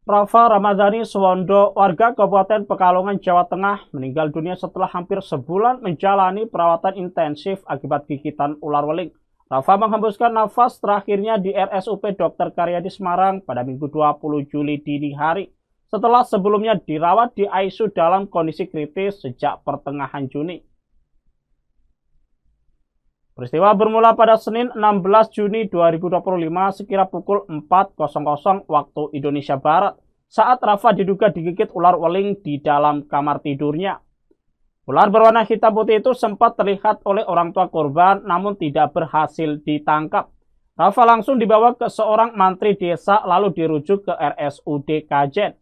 Rafa Ramadhani Suwondo, warga Kabupaten Pekalongan, Jawa Tengah, meninggal dunia setelah hampir sebulan menjalani perawatan intensif akibat gigitan ular weling. Rafa menghembuskan nafas terakhirnya di RSUP Dr. Karyadi Semarang pada Minggu 20 Juli dini hari, setelah sebelumnya dirawat di ICU dalam kondisi kritis sejak pertengahan Juni. Peristiwa bermula pada Senin 16 Juni 2025 sekira pukul 4.00 waktu Indonesia Barat saat Rafa diduga digigit ular weling di dalam kamar tidurnya. Ular berwarna hitam putih itu sempat terlihat oleh orang tua korban namun tidak berhasil ditangkap. Rafa langsung dibawa ke seorang mantri desa lalu dirujuk ke RSUD Kajen.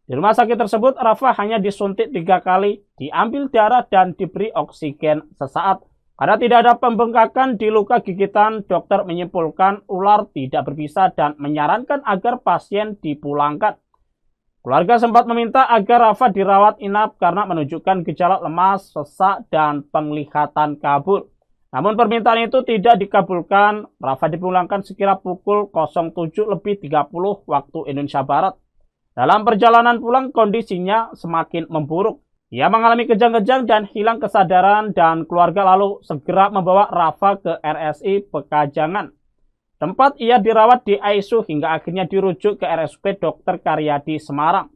Di rumah sakit tersebut Rafa hanya disuntik 3 kali, diambil darah dan diberi oksigen sesaat. Karena tidak ada pembengkakan di luka gigitan, dokter menyimpulkan ular tidak berbisa dan menyarankan agar pasien dipulangkan. Keluarga sempat meminta agar Rafa dirawat inap karena menunjukkan gejala lemas, sesak, dan penglihatan kabur. Namun permintaan itu tidak dikabulkan. Rafa dipulangkan sekira pukul 07.30 waktu Indonesia Barat. Dalam perjalanan pulang kondisinya semakin memburuk. Ia mengalami kejang-kejang dan hilang kesadaran dan keluarga lalu segera membawa Rafa ke RSI Pekajangan. Tempat ia dirawat di ICU hingga akhirnya dirujuk ke RSUP Dr. Karyadi Semarang.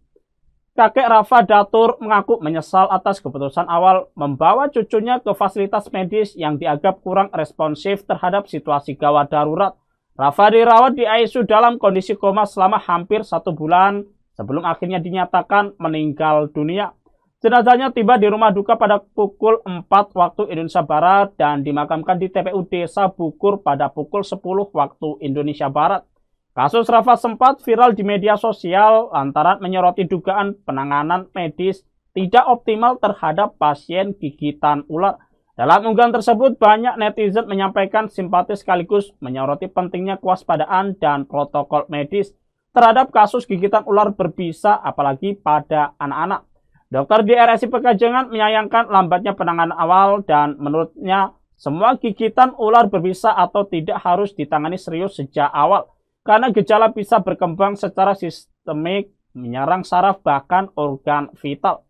Kakek Rafa Datur mengaku menyesal atas keputusan awal membawa cucunya ke fasilitas medis yang dianggap kurang responsif terhadap situasi gawat darurat. Rafa dirawat di ICU dalam kondisi koma selama hampir 1 bulan sebelum akhirnya dinyatakan meninggal dunia. Jenazahnya tiba di rumah duka pada pukul 4 waktu Indonesia Barat dan dimakamkan di TPU Desa Bukur pada pukul 10 waktu Indonesia Barat. Kasus Rafa sempat viral di media sosial lantaran menyoroti dugaan penanganan medis tidak optimal terhadap pasien gigitan ular. Dalam unggahan tersebut, banyak netizen menyampaikan simpati sekaligus menyoroti pentingnya kewaspadaan dan protokol medis terhadap kasus gigitan ular berbisa apalagi pada anak-anak. Dokter di RSI Pekajangan menyayangkan lambatnya penanganan awal dan menurutnya semua gigitan ular berbisa atau tidak harus ditangani serius sejak awal karena gejala bisa berkembang secara sistemik, menyerang saraf bahkan organ vital.